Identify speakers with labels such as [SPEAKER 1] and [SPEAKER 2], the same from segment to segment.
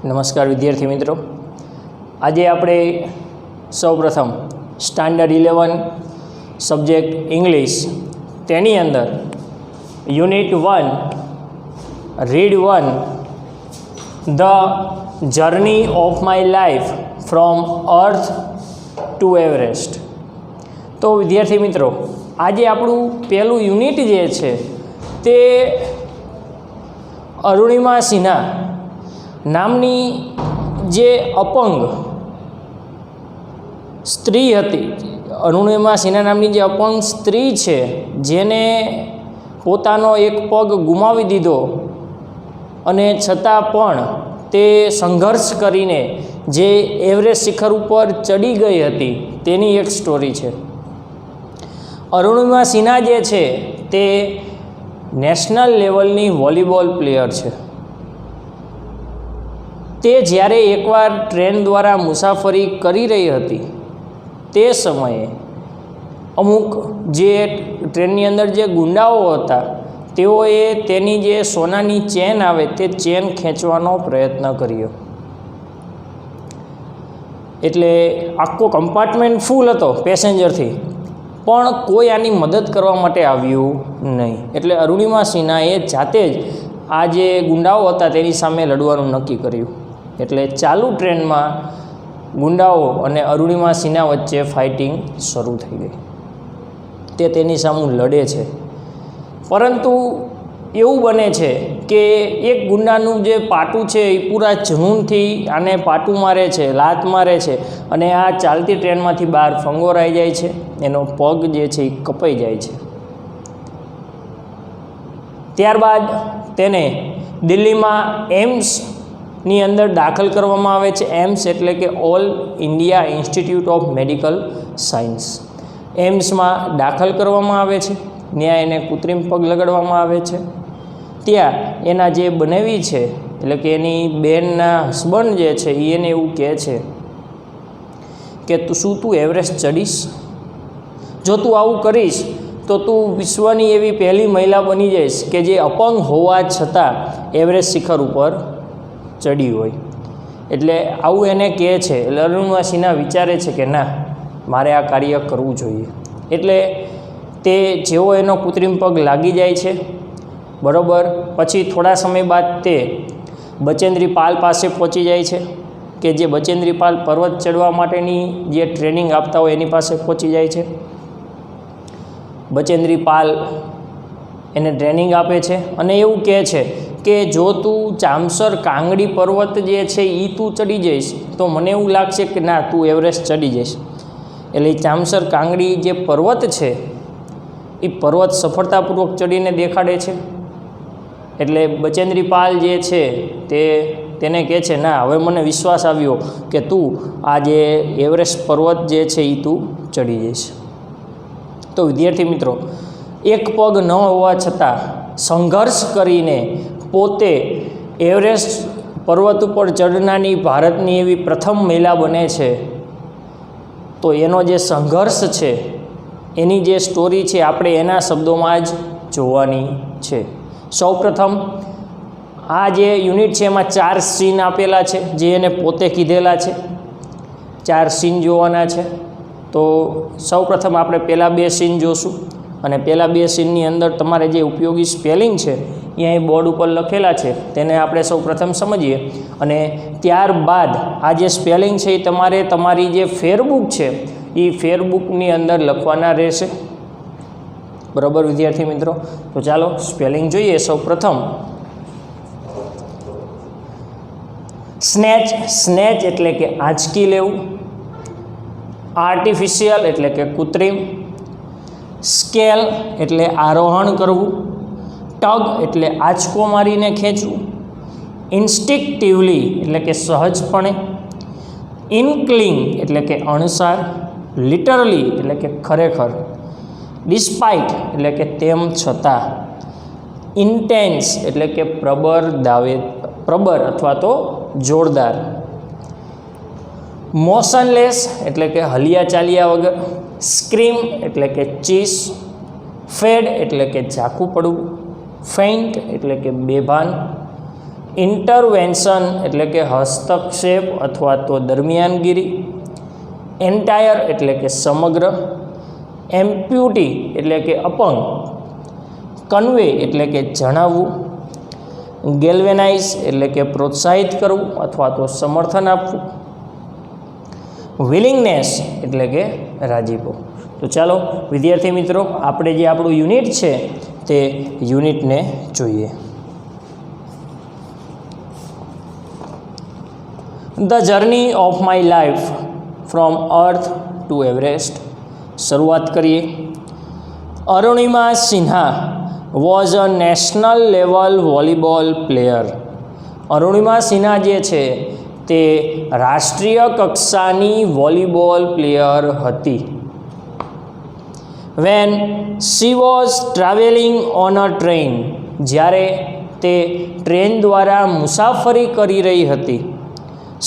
[SPEAKER 1] નમસ્કાર વિદ્યાર્થી મિત્રો, આજે આપણે સૌપ્રથમ સ્ટાન્ડર્ડ 11 સબ્જેક્ટ ઇંગ્લિશ તેની અંદર unit 1 read 1 the journey of my life from earth to Everest. તો વિદ્યાર્થી મિત્રો, આજે આપણું પહેલું યુનિટ જે છે તે અરુણિમા સિન્હા નામની જે અપંગ સ્ત્રી હતી, અરુણિમા સિન્હા નામની જે અપંગ સ્ત્રી છે, જેને પોતાનો એક પગ ગુમાવી દીધો અને છતાં પણ તે સંઘર્ષ કરીને જે એવરેસ્ટ શિખર ઉપર ચડી ગઈ હતી તેની એક સ્ટોરી છે. અરુણિમા સિન્હા જે છે તે નેશનલ લેવલની વોલીબોલ પ્લેયર છે. તે જ્યારે એકવાર ટ્રેન દ્વારા મુસાફરી કરી રહી હતી તે સમયે અમુક જે ટ્રેનની અંદર જે ગુંડાઓ હતા તેઓએ તેની જે સોનાની ચેન આવે તે ચેન ખેંચવાનો પ્રયત્ન કર્યો. એટલે આખો કમ્પાર્ટમેન્ટ ફૂલ હતો પેસેન્જરથી, પણ કોઈ આની મદદ કરવા માટે આવ્યું નહીં. એટલે અરુણિમા સિન્હાએ જાતે જ આ જે ગુંડાઓ હતા તેની સામે લડવાનું નક્કી કર્યું. એટલે ચાલુ ટ્રેનમાં ગુંડાઓ અને અરુણિમા સિન્હા વચ્ચે ફાઇટિંગ શરૂ થઈ ગઈ. તે તેની સામે લડે છે, પરંતુ એવું બને છે કે એક ગુંડાનું જે પાટું છે એ પૂરા જનૂનથી આને પાટું મારે છે, લાત મારે છે, અને આ ચાલતી ટ્રેનમાંથી બહાર ફંગોરાઈ જાય છે. એનો પગ જે છે એ કપાઈ જાય છે. ત્યારબાદ તેને દિલ્હીમાં એમ્સની અંદર દાખલ કરવામાં આવે છે. એમ્સ એટલે કે all India institute of medical science. એમ્સમાં દાખલ કરવામાં આવે છે. ત્યાં એને કૃત્રિમ પગ લગાડવામાં આવે છે. ત્યાં એના જે બનેવી છે, એટલે કે એની બેનના હસબન્ડ જે છે એ એને એવું કહે છે કે શું તું એવરેસ્ટ ચડીશ? જો તું આવું કરીશ તો તું વિશ્વની એવી પહેલી મહિલા બની જઈશ કે જે અપંગ હોવા છતાં એવરેસ્ટ શિખર ઉપર ચડી હોય. એટલે આવું એને કહે છે. એટલે અરુણિમા સિન્હા વિચારે છે કે ના, મારે આ કાર્ય કરવું જોઈએ. એટલે તે જેવો એનો કૃત્રિમ પગ લાગી જાય છે, બરાબર, પછી થોડા સમય બાદ તે બચેન્દ્રી પાલ પાસે પહોંચી જાય છે, કે જે બચેન્દ્રી પાલ પર્વત ચડવા માટેની જે ટ્રેનિંગ આપતા હોય એની પાસે પહોંચી જાય છે. બચેન્દ્રી પાલ એને ટ્રેનિંગ આપે છે અને એવું કહે છે કે જો તું ચામસર કાંગડી પર્વત જે છે એ તું ચડી જઈશ તો મને એવું લાગશે કે ના, તું એવરેસ્ટ ચડી જઈશ. એટલે ચામસર કાંગડી જે પર્વત છે એ પર્વત સફળતાપૂર્વક ચડીને દેખાડે છે. એટલે બચેન્દ્રી પાલ જે છે તેને કહે છે ના, હવે મને વિશ્વાસ આવ્યો કે તું આ જે એવરેસ્ટ પર્વત જે છે એ તું ચડી જઈશ. તો વિદ્યાર્થી મિત્રો, એક પગ ન હોવા છતાં સંઘર્ષ કરીને પોતે એવરેસ્ટ પર્વત ઉપર ચડનારી ભારતની એવી પ્રથમ મહિલા બને છે. તો એનો જે સંઘર્ષ છે, એની જે સ્ટોરી છે, આપણે એના શબ્દોમાં જ જોવાની છે. સૌપ્રથમ આ જે યુનિટ છે એમાં 4 સીન આપેલા છે, જે એને પોતે કીધેલા છે. 4 સીન જોવાના છે. તો સૌપ્રથમ આપણે પહેલાં 2 સીન જોશું, અને પહેલાં 2 સીનની અંદર તમારે જે ઉપયોગી સ્પેલિંગ છે એ અહીં બોર્ડ ઉપર લખેલા છે, તેને આપણે સૌપ્રથમ સમજીએ, અને ત્યારબાદ આ જે સ્પેલિંગ છે એ તમારે તમારી જે ફેરબુક છે એ ફેરબુકની અંદર લખવાના રહેશે. બરાબર વિદ્યાર્થી મિત્રો? તો ચાલો સ્પેલિંગ જોઈએ. સૌપ્રથમ સ્નેચ, સ્નેચ એટલે કે આંચકી લેવું. આર્ટિફિશિયલ એટલે કે કૃત્રિમ. સ્કેલ એટલે આરોહણ કરવું. ટગ એટલે આંચકો મારીને ખેંચવું. ઇન્સ્ટિક્ટિવલી એટલે કે સહજપણે. ઇન્કલિંગ એટલે કે અણસાર. લિટરલી એટલે કે ખરેખર. ડિસ્પાઇટ એટલે કે તેમ છતાં. ઇન્ટેન્સ એટલે કે પ્રબળ અથવા તો જોરદાર. મોશનલેસ એટલે કે હલિયા ચાલ્યા વગર. સ્ક્રીમ એટલે કે ચીસ. ફેડ એટલે કે ઝાંખું પડવું. ફેઇન્ટ એટલે કે બેભાન. ઇન્ટરવેન્શન એટલે કે હસ્તક્ષેપ અથવા તો દરમિયાનગીરી, એન્ટાયર એટલે કે સમગ્ર, એમ્પ્યુટી એટલે કે અપંગ, કન્વે એટલે કે જણાવવું, ગેલ્વેનાઇઝ એટલે કે પ્રોત્સાહિત કરવું અથવા તો સમર્થન આપવું, વિલિંગનેસ એટલે કે રાજીપો. તો ચાલો વિદ્યાર્થી મિત્રો, આપણે જે આપણું યુનિટ છે તે યુનિટને જોઈએ. The journey of my life from earth to Everest. શરૂઆત કરીએ. Arunima Sinha was a national level volleyball player. Arunima Sinha જે છે તે રાષ્ટ્રીય કક્ષાની વોલીબોલ પ્લેયર હતી. When she was travelling on a train. જ્યારે તે ટ્રેન દ્વારા મુસાફરી કરી રહી હતી.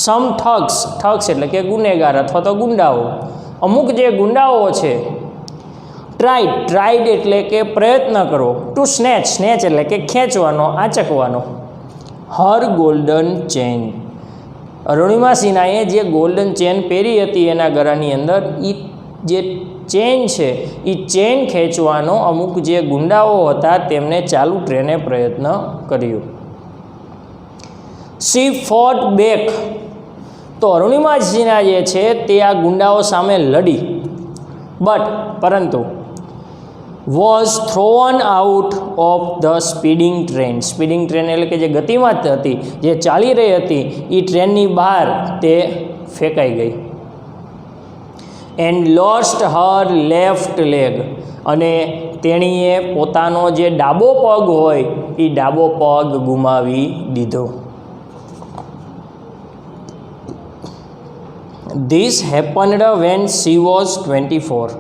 [SPEAKER 1] સમ ઠગ્સ એટલે કે ગુનેગાર અથવા તો ગુંડાઓ, અમુક જે ગુંડાઓ છે. ટ્રાઇડ એટલે કે પ્રયત્ન કરવો. ટુ સ્નેચ એટલે કે ખેંચવાનો, આંચકવાનો. હર ગોલ્ડન ચેન. અરુણિમા સિન્હાએ જે ગોલ્ડન ચેન પહેરી હતી એના ગળાની અંદર, એ જે ચેન છે એ ચેન ખેંચવાનો અમુક જે ગુંડાઓ હતા તેમને ચાલુ ટ્રેને પ્રયત્ન કર્યો. શી ફોટ બેક. તો અરુણિમા સિન્હા જે છે તે આ ગુંડાઓ સામે લડી, પરંતુ was thrown out of the speeding train. Speeding train એટલે કે જે ગતિમાં હતી, જે ચાલી રહી હતી, એ ટ્રેનની બહાર તે ફેંકાઈ ગઈ. And lost her left leg. અને તેણીએ પોતાનો જે ડાબો પગ હોય એ ડાબો પગ ગુમાવી દીધો. This happened when she was 24.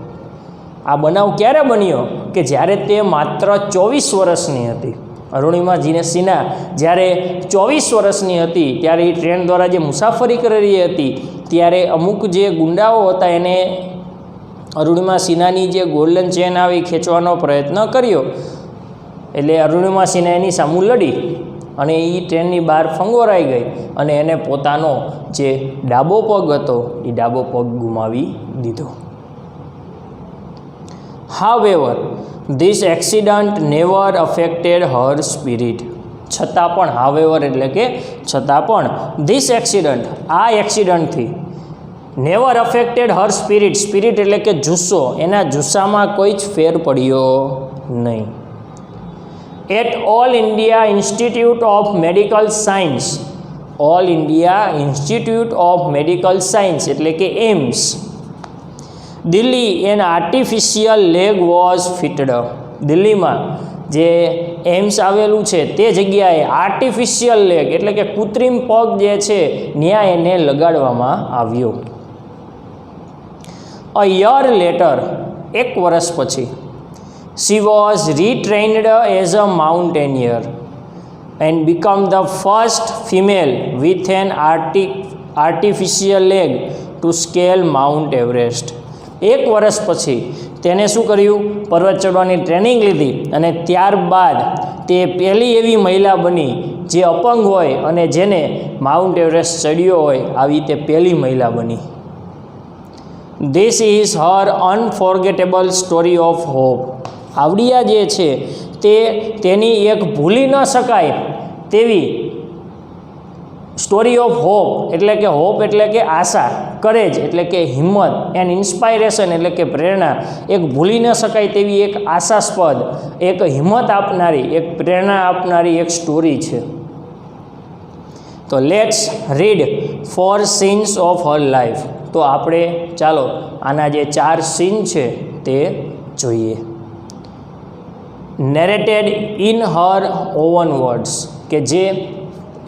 [SPEAKER 1] આ બનાવ ક્યારે બન્યો? કે જ્યારે તે માત્ર 24 વર્ષની હતી. અરુણિમા સિન્હા જ્યારે 24 વર્ષની હતી ત્યારે એ ટ્રેન દ્વારા જે મુસાફરી કરી રહી હતી ત્યારે અમુક જે ગુંડાઓ હતા એને અરુણિમા સિન્હાની જે ગોલ્ડન ચેન આવી ખેંચવાનો પ્રયત્ન કર્યો. એટલે અરુણિમા સિન્હા એની સામું લડી અને એ ટ્રેનની બહાર ફંગોરાઈ ગઈ અને એને પોતાનો જે ડાબો પગ હતો એ ડાબો પગ ગુમાવી દીધો. However, this accident never affected her spirit. છતાં પણ, however એટલે કે છતાં પણ, this accident આ એક્સિડન્ટથી never affected her spirit. Spirit એટલે કે જુસ્સો, એના જુસ્સામાં કોઈ જ ફેર પડ્યો નહીં. At All India Institute of Medical Science. All India Institute of Medical Science એટલે કે AIIMS, Delhi, an artificial leg was fitted. દિલ્હીમાં જે એમ્સ આવેલું છે તે જગ્યાએ આર્ટિફિશિયલ લેગ એટલે કે કૃત્રિમ પગ જે છે ત્યાં એને લગાડવામાં આવ્યો. A year later. એક વર્ષ પછી. She was retrained as a mountaineer and become the first female with an artificial leg to scale Mount Everest. એક વર્ષ પછી તેને શું કર્યું? પર્વત ચડવાની ટ્રેનિંગ લીધી અને ત્યારબાદ તે પહેલી એવી મહિલા બની જે અપંગ હોય અને જેને માઉન્ટ એવરેસ્ટ ચડ્યો હોય, આવી તે પહેલી મહિલા બની. This is her unforgettable story of hope. આવડિયા જે છે તે તેની એક ભૂલી ન શકાય તેવી સ્ટોરી ઓફ હોપ એટલે કે હોપ એટલે કે આશા, કરેજ એટલે કે હિંમત, એન્ડ ઇન્સ્પાયરેશન એટલે કે પ્રેરણા, એક ભૂલી ન શકાય તેવી એક આશાસ્પદ, એક હિંમત આપનારી, એક પ્રેરણા આપનારી એક સ્ટોરી છે. તો let's read 4 scenes of her life. તો આપણે ચાલો આના જે 4 સીન છે તે જોઈએ. નેરેટેડ ઇન હર ઓવન વર્ડ્સ, કે જે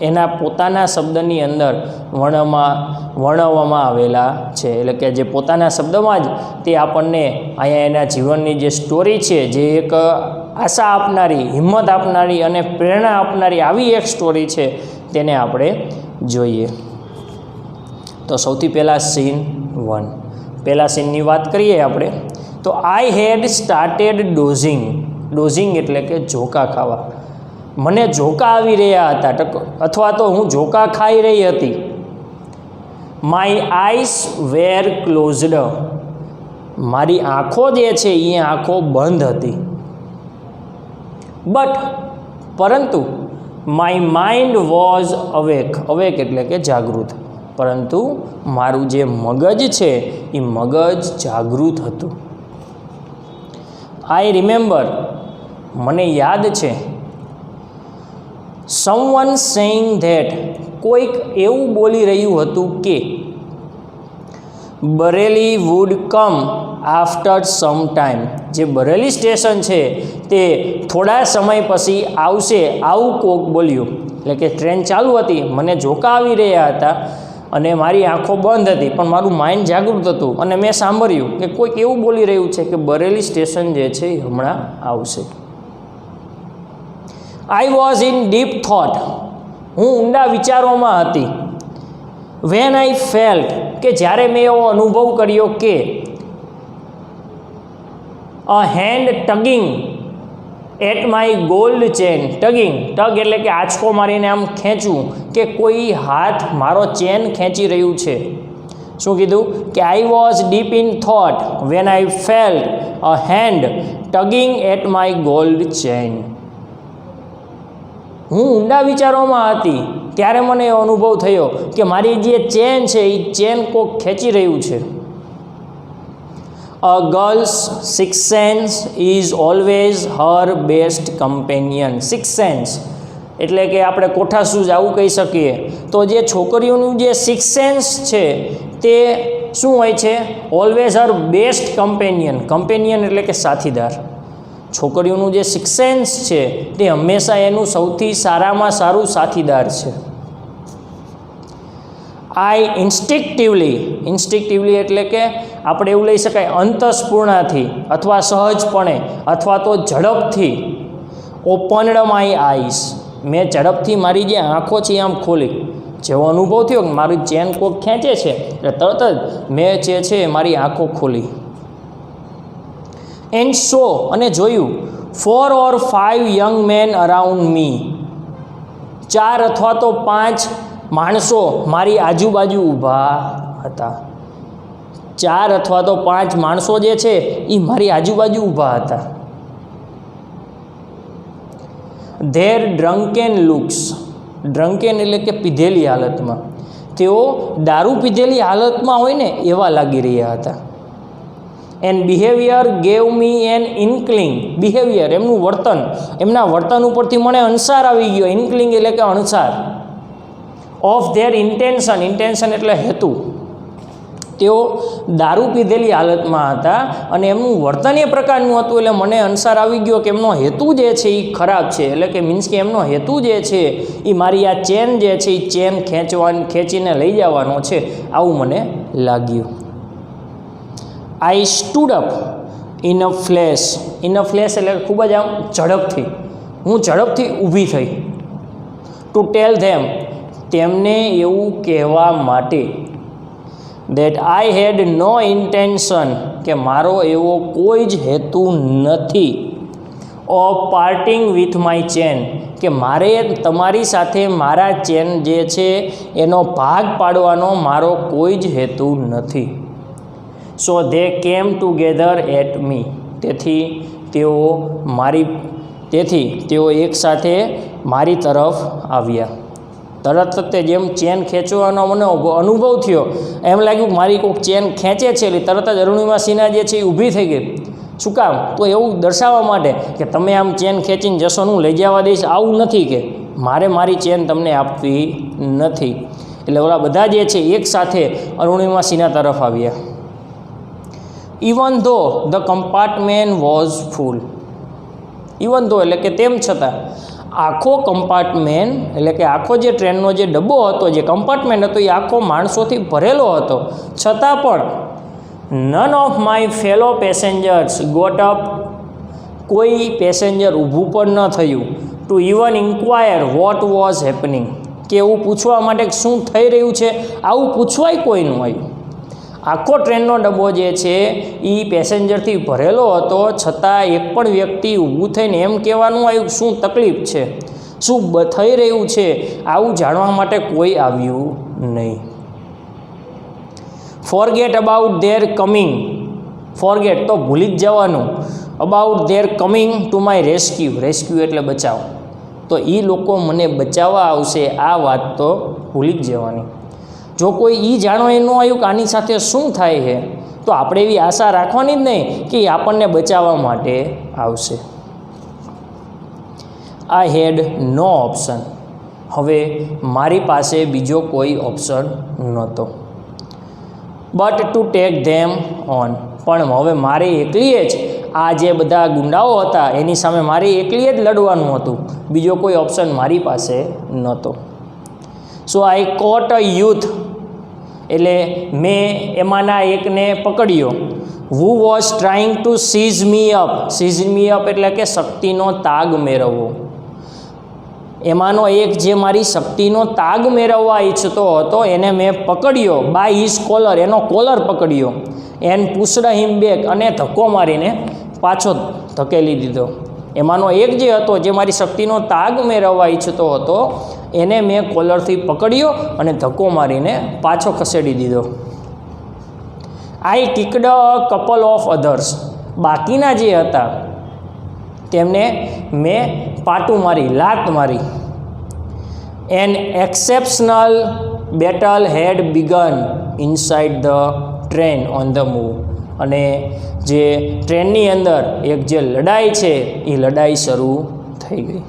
[SPEAKER 1] એના પોતાના શબ્દની અંદર વર્ણવવામાં આવેલા છે. એટલે કે જે પોતાના શબ્દમાં જ તે આપણને અહીંયા એના જીવનની જે સ્ટોરી છે, જે એક આશા આપનારી, હિંમત આપનારી અને પ્રેરણા આપનારી આવી એક સ્ટોરી છે, તેને આપણે જોઈએ. તો સૌથી પહેલાં સીન 1. પહેલા સીનની વાત કરીએ આપણે તો આઈ હેડ સ્ટાર્ટેડ ડોઝિંગ. ડોઝિંગ એટલે કે ઝોકા ખાવા. મને ઝોકા આવી રહ્યા હતા અથવા તો હું ઝોકા ખાઈ રહી હતી. માય આઈસ વેર ક્લોઝડ, મારી આંખો જે છે એ આંખો બંધ હતી. બટ પરંતુ my mind was awake, awake એટલે કે જાગૃત, પરંતુ મારું જે મગજ છે એ મગજ જાગૃત હતું. આઈ રિમેમ્બર, મને યાદ છે. સમવન સેઇંગ ધેટ, કોઈક એવું બોલી રહ્યું હતું કે બરેલી વુડ કમ આફ્ટર સમ ટાઈમ, જે બરેલી સ્ટેશન છે તે થોડા સમય પછી આવશે, આવું કોક બોલ્યું. એટલે કે ટ્રેન ચાલુ હતી, મને ઝોકા આવી રહ્યા હતા અને મારી આંખો બંધ હતી, પણ મારું માઇન્ડ જાગૃત હતું અને મેં સાંભળ્યું કે કોઈક એવું બોલી રહ્યું છે કે બરેલી સ્ટેશન જે છે એ હમણાં આવશે. I was in deep thought, હું ઊંડા વિચારોમાં હતી. વેન આઈ ફેલ્ટ, કે જ્યારે મેં એવો અનુભવ કર્યો કે a hand tugging at my gold chain, tugging, tug એટલે કે આંચકો મારીને આમ ખેંચવું, કે કોઈ હાથ મારો ચેન ખેંચી રહ્યું છે. શું કીધું કે I was deep in thought when I felt a hand tugging at my gold chain. હું ઊંડા વિચારોમાં હતી ત્યારે મને એવો અનુભવ થયો કે મારી જે ચેન છે એ ચેન કોક ખેંચી રહ્યું છે. A girl's six sense is always her best companion. Six sense એટલે કે આપણે કોઠાસૂઝ આવું કહી શકીએ. તો જે છોકરીઓનું જે સિક્સ સેન્સ છે તે શું હોય છે? Always her best companion. Companion એટલે કે સાથીદાર. છોકરીઓનું જે સિક્સ સેન્સ છે તે હંમેશા એનું સૌથી સારામાં સારું સાથીદાર છે. આઈ ઇન્સ્ટિક્ટિવલી એટલે કે આપણે એવું લઈ શકાય અંતસ્ફૂર્ણાથી અથવા સહજપણે અથવા તો ઝડપથી. ઓપન્ડ માય આઈસ, મેં ઝડપથી મારી જે આંખો છે આમ ખોલી. જેવો અનુભવ થયો કે મારી ચેન કોક ખેંચે છે એટલે તરત જ મેં જે છે મારી આંખો ખોલી. એન્ડ સો, અને જોયું 4 or 5 young man around me, 4 અથવા તો 5 માણસો મારી આજુબાજુ ઊભા હતા. 4 અથવા તો 5 માણસો જે છે એ મારી આજુબાજુ ઊભા હતા. ધેર ડ્રંકેન લુક્સ, ડ્રંકેન એટલે કે પીધેલી હાલતમાં, તેઓ દારૂ પીધેલી હાલતમાં હોય ને એવા લાગી રહ્યા હતા. And behaviour gave me N inkling, behaviour એમનું વર્તન, એમના વર્તન ઉપરથી મને અણસાર આવી ગયો. ઇન્કલિંગ એટલે કે અણસાર. ઓફ ધેર ઇન્ટેન્શન, ઇન્ટેન્શન એટલે હેતુ. તેઓ દારૂ પીધેલી હાલતમાં હતા અને એમનું વર્તન એ પ્રકારનું હતું એટલે મને અણસાર આવી ગયો કે એમનો હેતુ જે છે એ ખરાબ છે. એટલે કે મીન્સ કે એમનો હેતુ જે છે એ મારી આ ચેન જે છે એ ચેન ખેંચીને લઈ જવાનો છે, આવું મને લાગ્યું. I stood up in a flash, એટલે ખૂબ જ આમ ઝડપથી, હું ઝડપથી ઊભી થઈ. ટુ ટેલ ધેમ, તેમને એવું કહેવા માટે that I head no intention, કે મારો એવો કોઈ જ હેતુ નથી. Of parting with my chain, કે મારે તમારી સાથે મારા ચેન જે છે એનો ભાગ પાડવાનો મારો કોઈ જ હેતુ નથી. સો ધે કેમ ટુગેધર એટ મી, તેથી તેઓ એકસાથે મારી તરફ આવ્યા. તરત જ જેમ ચેન ખેંચવાનો મને અનુભવ થયો એમ લાગ્યું મારી કોઈક ચેન ખેંચે છે એટલે તરત જ અરુણિમા સિન્હા જે છે એ ઊભી થઈ ગઈ. શું કામ? તો એવું દર્શાવવા માટે કે તમે આમ ચેન ખેંચીને જશો હું લઈ જવા દઈશ, આવું નથી, કે મારે મારી ચેન તમને આપવી નથી. એટલે ઓલા બધા જે છે એકસાથે અરુણિમા સિન્હા તરફ આવ્યા. ઇવન ધો the compartment was full, even ધો એટલે કે તેમ છતાં, આખો કમ્પાર્ટમેન્ટ એટલે કે આખો જે ટ્રેનનો જે ડબ્બો હતો, જે કમ્પાર્ટમેન્ટ હતો એ આખો માણસોથી ભરેલો હતો. છતાં પણ none of my fellow passengers got up, કોઈ પેસેન્જર ઊભું પણ ન થયું. To even inquire what was happening, કે એવું પૂછવા માટે શું થઈ રહ્યું છે, આવું પૂછવાય કોઈ ન આવ્યું. આખો ટ્રેનનો ડબ્બો જે છે એ પેસેન્જરથી ભરેલો હતો, છતાં એક પણ વ્યક્તિ ઊભું થઈને એમ કહેવાનું આવ્યું શું તકલીફ છે. શું થઈ રહ્યું છે આવું જાણવા માટે કોઈ આવ્યું નહીં. Forget about their coming, forget તો ભૂલી જ જવાનું, about their coming to my rescue, rescue એટલે બચાવ, તો એ લોકો મને બચાવવા આવશે આ વાત તો ભૂલી જ જવાની. જો કોઈ એ જાણવા ન આવ્યું કે આની સાથે શું થાય છે તો આપણે એવી આશા રાખવાની જ નહીં કે એ આપણને બચાવવા માટે આવશે. આઈ હેડ નો ઓપ્શન, હવે મારી પાસે બીજો કોઈ ઓપ્શન નહોતો. But to take them on, પણ હવે મારે એકલીએ જ આ જે બધા ગુંડાઓ હતા એની સામે મારે એકલીએ જ લડવાનું હતું, બીજો કોઈ ઓપ્શન મારી પાસે નહોતો. સો આઈ કોટ અ યુથ, એટલે મેં એમાંના એકને પકડ્યો. Who was trying to seize me up, seize me up એટલે કે શક્તિનો તાગ મેળવવો. એમાંનો એક જે મારી શક્તિનો તાગ મેળવવા ઈચ્છતો હતો એને મેં પકડ્યો, બાય હિઝ કોલર, એનો કોલર પકડ્યો, એન્ડ પુશ્ડ હિમ બેક, અને ધક્કો મારીને પાછો ધકેલી દીધો. એમાંનો એક જે હતો જે મારી શક્તિનો તાગ મેળવવા ઈચ્છતો હતો એને મેં કોલરથી પકડ્યો અને ધક્કો મારીને પાછો ખસેડી દીધો. I kicked a couple of others, બાકીના જે હતા તેમને મેં પાટું મારી, લાત મારી. An exceptional battle had begun inside the train on the move, અને જે ટ્રેનની અંદર એક જે લડાઈ છે એ લડાઈ શરૂ થઈ ગઈ.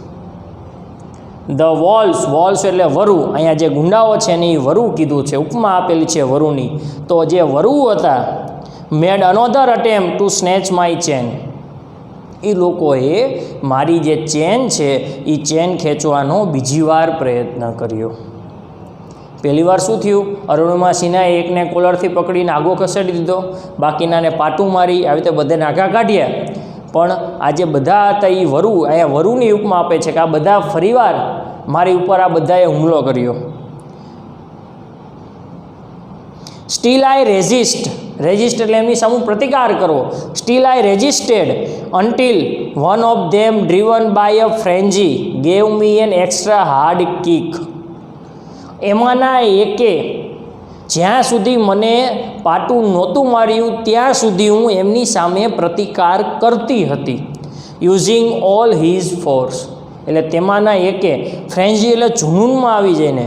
[SPEAKER 1] ધ વોલ્સ, વોલ્સ એટલે વરુ, અહીંયા જે ગુંડાઓ છે ને એ વરુ કીધું છે, ઉપમા આપેલી છે વરુની. તો જે વરુ હતા made another attempt to snatch my chain, એ લોકોએ મારી જે ચેન છે એ ચેન ખેંચવાનો બીજી વાર પ્રયત્ન કર્યો. પહેલી વાર શું થયું, અરુણિમા સિન્હાએ એકને કોલરથી પકડીને આગો ખસેડી દીધો, બાકીનાને પાટું મારી, આવી રીતે બધાને આગા કાઢ્યા. પણ આ જે બધા હતા એ વરુ, અહીંયા વરુની ઉપમા આપે છે કે આ બધા ફરીવાર મારી ઉપર આ બધાએ હુમલો કર્યો. સ્ટીલ આઈ રેઝિસ્ટ, રેઝિસ્ટ એટલે એમની સામે પ્રતિકાર કરવો. Still I resisted until one of them driven by a frenzy gave me an extra hard kick. એમાંના એકે જ્યાં સુધી મને પાટું નહોતું માર્યું ત્યાં સુધી હું એમની સામે પ્રતિકાર કરતી હતી. યુઝિંગ ઓલ હિઝ ફોર્સ, એટલે તેમાંના એકે, ફ્રેન્જી એટલે જુનૂનમાં આવી જઈને,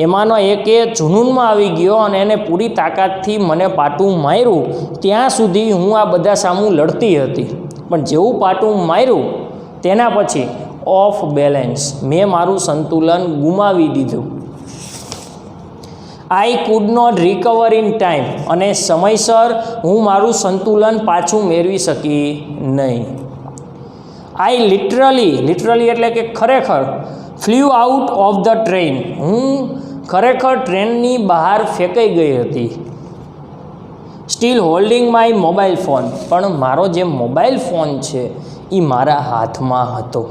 [SPEAKER 1] એમાંનો એકે જુનૂનમાં આવી ગયો અને એને પૂરી તાકાતથી મને પાટું માર્યું ત્યાં સુધી હું આ બધા સામું લડતી હતી. પણ જેવું પાટું માર્યું તેના પછી ઓફ બેલેન્સ, મેં મારું સંતુલન ગુમાવી દીધું. I could not recover in time, અને સમયસર હું મારું સંતુલન પાછું મેળવી શકી નહીં. આઈ લિટરલી એટલે કે ખરેખર, flew out of the train, હું ખરેખર ટ્રેનની બહાર ફેંકાઈ ગઈ હતી. Steel holding my mobile phone, પણ મારો જે મોબાઈલ ફોન છે એ મારા હાથમાં હતો.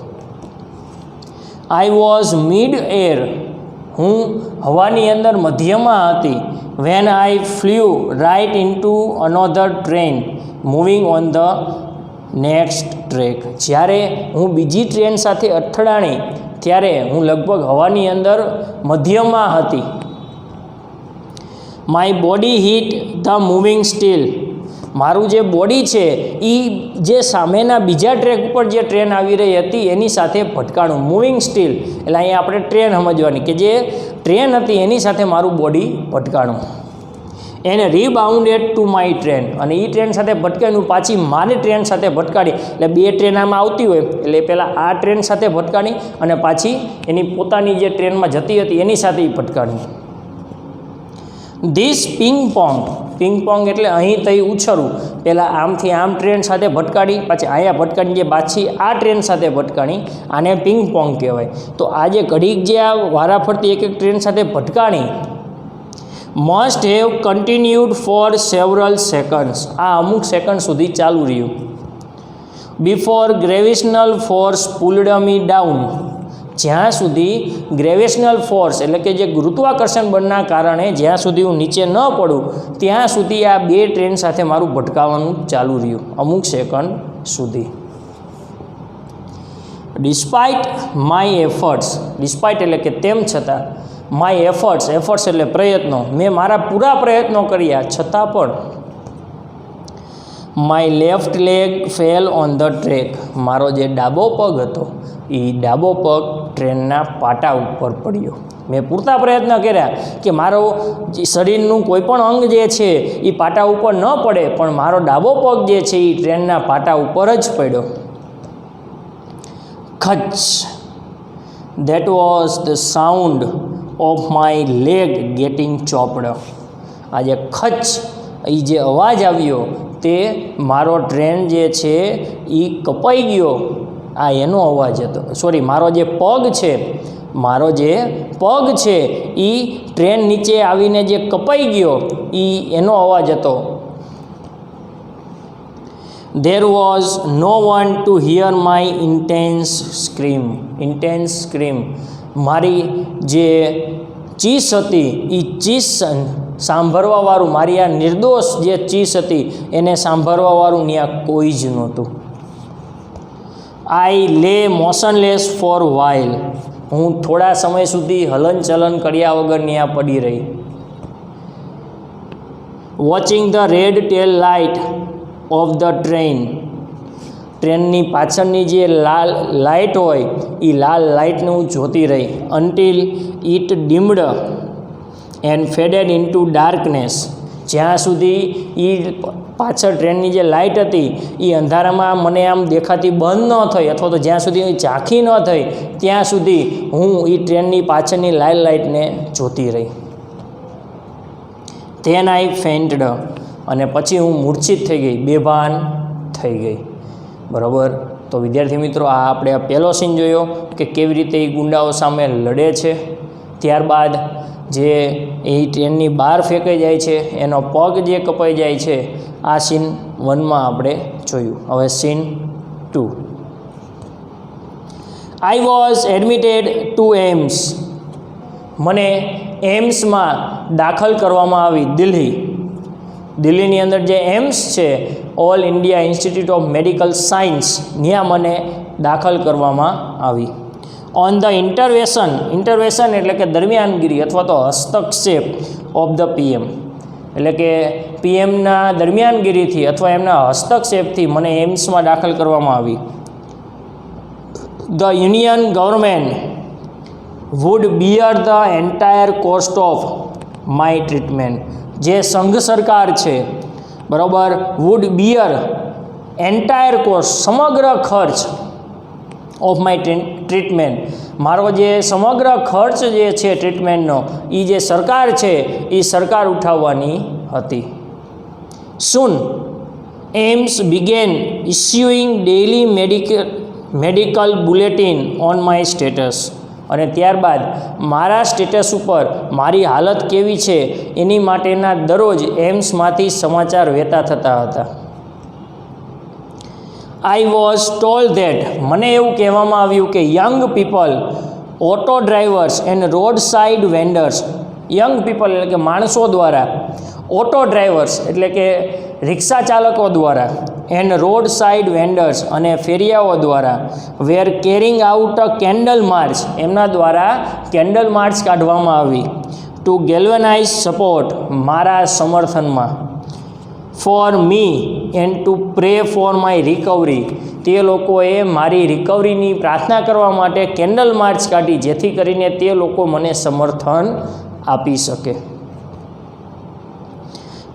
[SPEAKER 1] આઈ વોઝ મિડ એર, હું હવાની અંદર મધ્યમાં હતી. When I flew right into another train moving on the next track, જ્યારે હું બીજી ટ્રેન સાથે અથડાણી ત્યારે હું લગભગ હવાની અંદર મધ્યમાં હતી. My body hit the moving steel, મારું જે બોડી છે એ જે સામેના બીજા ટ્રેક ઉપર જે ટ્રેન આવી રહી હતી એની સાથે ભટકાણું. મૂવિંગ સ્ટીલ એટલે અહીંયા આપણે ટ્રેન સમજવાની કે જે ટ્રેન હતી એની સાથે મારું બોડી ભટકાણું. એને રીબાઉન્ડેડ ટુ માય ટ્રેન, અને એ ટ્રેન સાથે ભટકાયું પાછી મારી ટ્રેન સાથે ભટકાડી. એટલે બે ટ્રેન આમાં આવતી હોય એટલે પહેલાં આ ટ્રેન સાથે ભટકાડી અને પાછી એની પોતાની જે ટ્રેનમાં જતી હતી એની સાથે એ ભટકાડી. ધીસ પિંગ પોંગ એટલે અહીં થઈ ઉછળવું, પહેલાં આમથી આમ ટ્રેન સાથે ભટકાડી, પછી અહીંયા ભટકાડી, જે પાછી આ ટ્રેન સાથે ભટકાડી, આને પિંગ પોંગ કહેવાય. તો આ જે ઘડીક જે આ વારાફરતી એક ટ્રેન સાથે ભટકાણી must have continued for several seconds, આ અમુક સેકન્ડ સુધી ચાલુ રહ્યું. Before gravitational force pulled me down, જ્યાં સુધી ગ્રેવિશનલ ફોર્સ એટલે કે જે ગુરુત્વાકર્ષણ બળના કારણે જ્યાં સુધી હું નીચે ન પડું ત્યાં સુધી આ બે ટ્રેન સાથે મારું ભટકાવાનું ચાલુ રહ્યું અમુક સેકન્ડ સુધી. ડિસ્પાઇટ માય એફર્ટ્સ, ડિસ્પાઇટ એટલે કે તેમ છતાં, માય એફર્ટ્સ, એફર્ટ્સ એટલે પ્રયત્નો, મેં મારા પૂરા પ્રયત્નો કર્યા છતાં પણ, my left leg fell on the track, મારો જે ડાબો પગ હતો એ ડાબો પગ ટ્રેનના પાટા ઉપર પડ્યો. મેં પૂરતા પ્રયત્ન કર્યા કે મારો શરીરનું કોઈ પણ અંગ જે છે એ પાટા ઉપર ન પડે, પણ મારો ડાબો પગ જે છે એ ટ્રેનના પાટા ઉપર જ પડ્યો. ખચ, that was the sound of my leg getting chopped. આ જે ખચ એ જે અવાજ આવ્યો તે મારો ટ્રેન જે છે એ કપાઈ ગયો, આ એનો અવાજ હતો. સોરી, મારો જે પગ છે એ ટ્રેન નીચે આવીને જે કપાઈ ગયો એ એનો અવાજ હતો. There was no one to hear my intense scream. મારી જે ચીસ હતી એ ચીસ સાંભળવાવાળું, મારી આ નિર્દોષ જે ચીસ હતી એને સાંભળવાવાળું ત્યાં કોઈ જ નહોતું. આઈ લે મોશનલેસ ફોર વાઇલ. હું થોડા સમય સુધી હલનચલન કર્યા વગર ત્યાં પડી રહી. Watching the red tail light of the ટ્રેનની પાછળની જે લાલ લાઇટ હોય એ લાલ લાઇટને હું જોતી રહી. Until it deemed and faded into darkness. જ્યાં સુધી એ પાછળ ટ્રેનની જે લાઇટ હતી એ અંધારામાં મને આમ દેખાતી બંધ ન થઈ, અથવા તો જ્યાં સુધી એ ઝાંખી ન થઈ ત્યાં સુધી હું એ ટ્રેનની પાછળની લાલ લાઇટને જોતી રહી. ધેન આઈ ફેન્ટડ, અને પછી હું મૂર્છિત થઈ ગઈ, બેભાન થઈ ગઈ. બરાબર. તો વિદ્યાર્થી મિત્રો, આ આપણે આ પહેલો સીન જોયો કે કેવી રીતે એ ગુંડાઓ સામે લડે છે. ત્યારબાદ જે એ ટ્રેનની બહાર ફેંકાઈ જાય છે, એનો પગ જે કપાઈ જાય છે, આ સીન 1માં આપણે જોયું. હવે scene 2. I was admitted to AIIMS. મને એમ્સમાં દાખલ કરવામાં આવી. દિલ્હીની અંદર જે એમ્સ છે, all India institute of medical science, ત્યાં મને દાખલ કરવામાં આવી. ઓન ધ ઇન્ટરવેશન એટલે કે દરમિયાનગીરી અથવા તો હસ્તક્ષેપ ઓફ ધ પીએમ, એટલે કે પીએમના દરમિયાનગીરીથી અથવા એમના હસ્તક્ષેપથી મને એમ્સમાં દાખલ કરવામાં આવી. The union government would bear the entire cost of my treatment. જે સંઘ સરકાર છે, બરાબર, વુડ બિયર એન્ટાયર કોસ્ટ, સમગ્ર ખર્ચ ઓફ માય ટ્રીટમેન્ટ, મારો જે સમગ્ર ખર્ચ જે છે ટ્રીટમેન્ટનો એ જે સરકાર છે એ સરકાર ઉઠાવવાની હતી. Soon AIIMS began issuing daily medical bulletin on my status. અને ત્યારબાદ મારા સ્ટેટસ ઉપર મારી હાલત કેવી છે એની માટેના દરરોજ એમ્સમાંથી સમાચાર વહેતા થતા હતા. આઈ વોઝ ટોલ્ડ ધેટ, મને એવું કહેવામાં આવ્યું કે young people, auto drivers and road side vendors, young people એટલે કે માણસો દ્વારા, ઓટો ડ્રાઈવર્સ એટલે કે રિક્ષા ચાલકો દ્વારા, એન્ડ રોડ સાઇડ વેન્ડર્સ અને ફેરિયાઓ દ્વારા, were carrying out a candle march, એમના દ્વારા કેન્ડલ માર્ચ કાઢવામાં આવી. ટુ ગેલ્વનાઇઝ સપોર્ટ, મારા સમર્થનમાં, for me and two pre for my recovery, તે લોકોએ મારી રિકવરીની પ્રાર્થના કરવા માટે કેન્ડલ માર્ચ કાઢી, જેથી કરીને તે લોકો મને સમર્થન આપી શકે.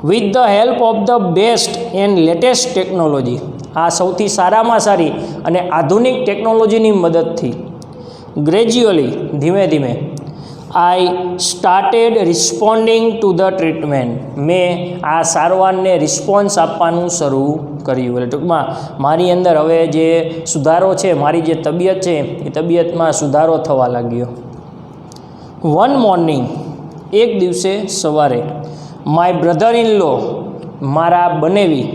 [SPEAKER 1] With the help of the best and latest technology, આ સૌથી સારામાં સારી અને આધુનિક ટેકનોલોજીની મદદથી, ગ્રેજ્યુઅલી, ધીમે ધીમે, I started responding to the treatment, મેં આ સારવારને રિસ્પોન્સ આપવાનું શરૂ કર્યું. એટલે ટૂંકમાં મારી અંદર હવે જે સુધારો છે, મારી જે તબિયત છે એ તબિયતમાં સુધારો થવા લાગ્યો. વન મોર્નિંગ, એક દિવસે સવારે, માય બ્રધર ઇન લો, મારા બનેવી,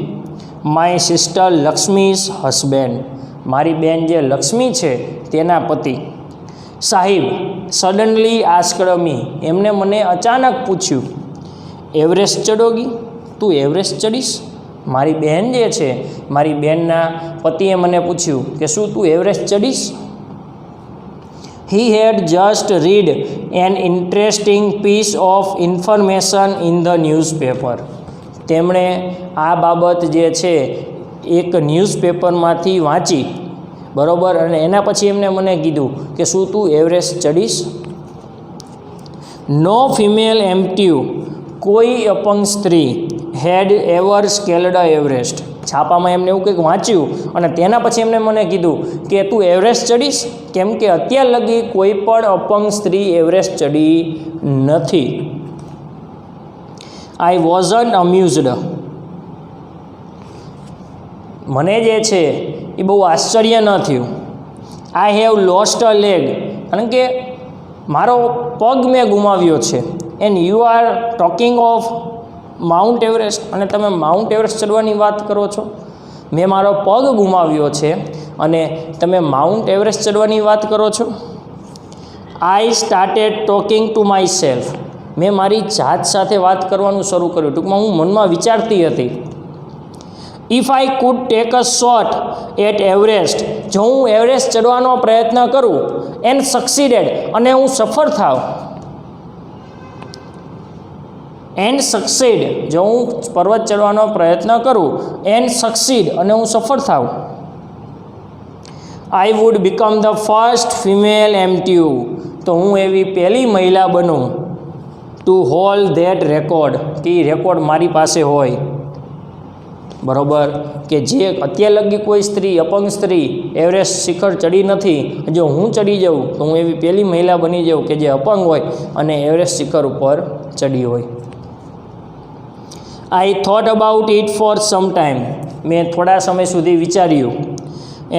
[SPEAKER 1] માય સિસ્ટર લક્ષ્મીઝ હસબેન્ડ, મારી બેન જે લક્ષ્મી છે તેના પતિ, સાહિબ સડનલી આસ્ક્ડ મી, એમને મને અચાનક પૂછ્યું, એવરેસ્ટ ચડોગી, તું એવરેસ્ટ ચડીશ? મારી બહેન જે છે, મારી બહેનના પતિએ મને પૂછ્યું કે શું તું Everest ચડીશ? He had just read an interesting piece of information in the newspaper. તેમણે આ બાબત જે છે એક ન્યૂઝપેપરમાંથી વાંચી, બરાબર, અને એના પછી એમને મને કીધું કે શું તું એવરેસ્ટ ચડીશ? નો ફિમેલ એમ્પ્ટ્યુ, કોઈ અપંગ સ્ત્રી, હેડ એવર સ્કેલ્ડ એવરેસ્ટ. છાપામાં એમને એવું કંઈક વાંચ્યું અને તેના પછી એમને મને કીધું કે તું એવરેસ્ટ ચડીશ, કેમ કે અત્યાર લગી કોઈ પણ અપંગ સ્ત્રી એવરેસ્ટ ચડી નથી. I wasn't amused. મને જે છે એ બહુ આશ્ચર્ય ન થયું. I have lost a leg, કારણ કે મારો પગ મેં ગુમાવ્યો છે. And you are talking of Mount Everest, અને તમે માઉન્ટ એવરેસ્ટ ચડવાની વાત કરો છો. મેં મારો પગ ગુમાવ્યો છે અને તમે માઉન્ટ એવરેસ્ટ ચડવાની વાત કરો છો. I started talking to my self. મેં મારી જાત સાથે વાત કરવાનું શરૂ કર્યું. ટૂંકમાં હું મનમાં વિચારતી હતી, if I could take a shot at Everest, જો હું એવરેસ્ટ ચડવાનો પ્રયત્ન કરું એન્ડ સક્સીડેડ, અને હું સફળ થાવ, એન્ડ સક્સીડ, જો હું પર્વત ચડવાનો પ્રયત્ન કરું એન્ડ સક્સીડ, અને હું સફળ થાવ, I would become the first female amputee, તો હું એવી પહેલી મહિલા બનું ટુ હોલ્ડ ધેટ રેકોર્ડ, કે રેકોર્ડ મારી પાસે હોય, બરાબર, કે જે અત્યાર લગી કોઈ સ્ત્રી, અપંગ સ્ત્રી એવરેસ્ટ શિખર ચડી નથી. જો હું ચડી જાઉં તો હું એવી પહેલી મહિલા બની જાઉં કે જે અપંગ હોય અને એવરેસ્ટ શિખર ઉપર ચડી હોય. I thought about it for some time, મેં થોડા સમય સુધી વિચાર્યું.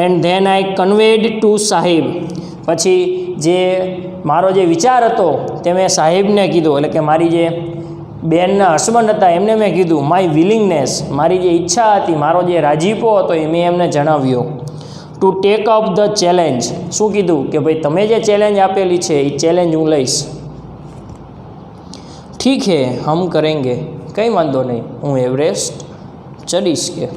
[SPEAKER 1] And then I conveyed to Sahib, પછી જે મારો જે વિચાર હતો તે મેં સાહેબને કીધું, એટલે કે મારી જે બેનના હસબન્ડ હતા એમને મેં કીધું. માય વિલિંગનેસ, મારી જે ઈચ્છા હતી, મારો જે રાજીપો હતો એ મેં એમને જણાવ્યો. To take up the challenge, શું કીધું કે ભાઈ તમે જે ચેલેન્જ આપેલી છે એ ચેલેન્જ હું લઈશ. ઠીક હે હમ કરેંગે, કંઈ વાંધો નહીં, હું એવરેસ્ટ ચડીશ કે.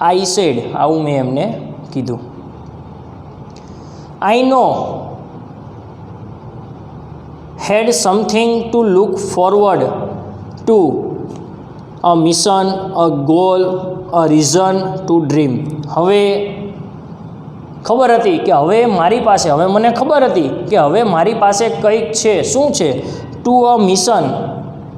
[SPEAKER 1] આઈ સેડ, આવું મેં એમને કીધું. આઈ નો had something to look forward to, a mission, a goal, a reason to dream. હવે ખબર હતી કે હવે મારી પાસે, હવે મને ખબર હતી કે હવે મારી પાસે કંઈક છે. શું છે? ટુ અ મિશન,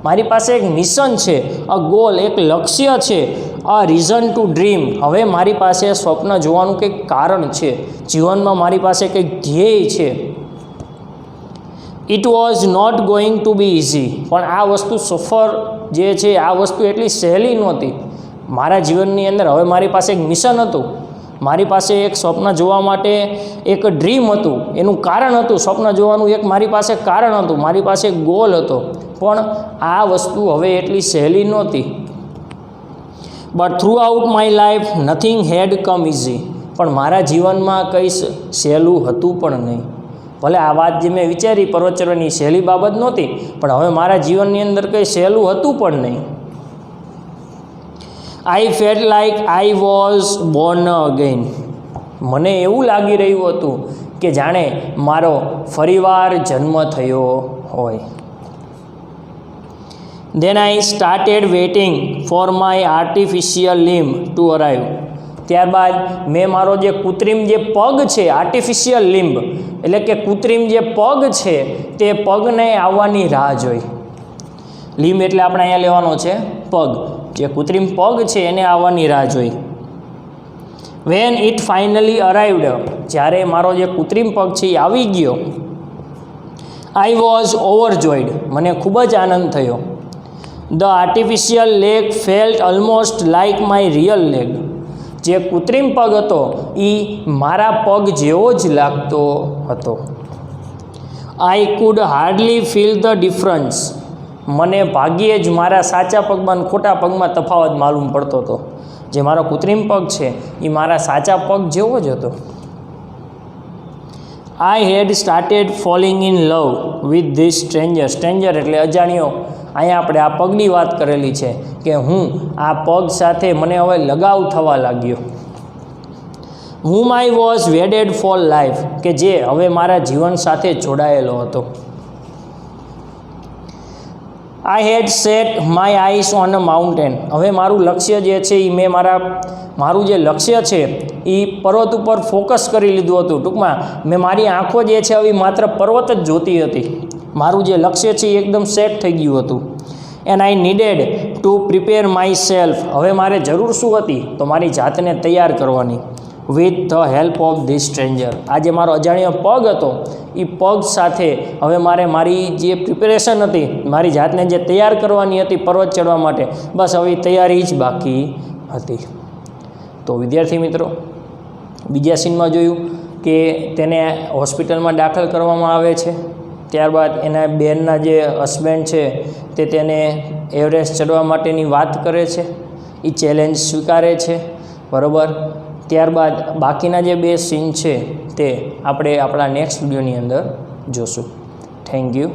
[SPEAKER 1] મારી પાસે એક મિશન છે. અ ગોલ, એક લક્ષ્ય છે. અ રીઝન ટુ ડ્રીમ, હવે મારી પાસે સ્વપ્ન જોવાનું કંઈક કારણ છે. જીવનમાં મારી પાસે કંઈક ધ્યેય છે. It was not going to be easy, પણ આ વસ્તુ સફર જે છે આ વસ્તુ એટલી સહેલી નહોતી મારા જીવનની અંદર. હવે મારી પાસે એક મિશન હતું, મારી પાસે એક સ્વપ્ન જોવા માટે એક ડ્રીમ હતું, એનું કારણ હતું સ્વપ્ન જોવાનું, એક મારી પાસે કારણ હતું, મારી પાસે એક ગોલ હતો, પણ આ વસ્તુ હવે એટલી સહેલી નહોતી. But throughout my life nothing had come easy, પણ મારા જીવનમાં કંઈ સહેલું હતું પણ નહીં. ભલે આ વાત જે મેં વિચારી પર્વત ચડવાની સહેલી બાબત નહોતી, પણ હવે મારા જીવનની અંદર કંઈ સહેલું હતું પણ નહીં. આઈ felt like I was Born again, મને એવું લાગી રહ્યું હતું કે જાણે મારો ફરીવાર જન્મ થયો હોય. Then I started waiting for my artificial limb to arrive, ત્યારબાદ મેં મારો જે કૃત્રિમ જે પગ છે, આર્ટિફિશિયલ લિમ્બ એટલે કે કૃત્રિમ જે પગ છે તે પગને આવવાની રાહ જોઈ. લિમ્બ એટલે આપણે અહીંયા લેવાનો છે પગ, જે કૃત્રિમ પગ છે એને આવવાની રાહ જોઈ. વેન ઇટ ફાઇનલી અરાઇવડ, જ્યારે મારો જે કૃત્રિમ પગ છે એ આવી ગયો. આઈ વોઝ ઓવરજોયડ, મને ખૂબ જ આનંદ થયો. The artificial leg felt almost like my real leg, જે કૃત્રિમ પગ હતો એ મારા પગ જેવો જ લાગતો હતો. I could hardly feel the difference, મને ભાગ્યે જ મારા સાચા પગમાં અને ખોટા પગમાં તફાવત માલુમ પડતો હતો. જે મારો કૃત્રિમ પગ છે એ મારા સાચા પગ જેવો જ હતો. I had started falling in love with this stranger, stranger એટલે અજાણ્યો. અહીંયા આપણે આ પગની વાત કરેલી છે કે હું આ પગ સાથે મને હવે લગાવ થવા લાગ્યો. whom I was wedded for life, કે જે હવે મારા જીવન સાથે જોડાયેલો હતો. I had set my eyes on a mountain, હવે મારું લક્ષ્ય જે છે એ મારું જે લક્ષ્ય છે એ પર્વત ઉપર ફોકસ કરી લીધું હતું. ટૂંકમાં મેં મારી આંખો જે છે હવે માત્ર પર્વત જ જોતી હતી. મારું જે લક્ષ્ય છે એ એકદમ સેટ થઈ ગયું હતું. And I needed to prepare my self, હવે મારે જરૂર શું હતી તો મારી જાતને તૈયાર કરવાની. With the help of this stranger, આ જે મારો અજાણ્યો પગ હતો એ પગ સાથે હવે મારે મારી જે પ્રિપેરેશન હતી, મારી જાતને જે તૈયાર કરવાની હતી પર્વત ચડવા માટે, બસ હવે તૈયારી જ બાકી હતી. તો વિદ્યાર્થી મિત્રો, બીજા સીનમાં જોયું કે તેને હોસ્પિટલમાં દાખલ કરવામાં આવે છે. ત્યારબાદ એના બેનના જે હસબન્ડ છે તે તેને એવરેસ્ટ ચડવા માટેની વાત કરે છે, એ ચેલેન્જ સ્વીકારે છે, બરાબર. ત્યારબાદ બાકીના જે 2 સીન છે તે આપણે આપણા નેક્સ્ટ વિડીયોની અંદર જોશું. Thank you.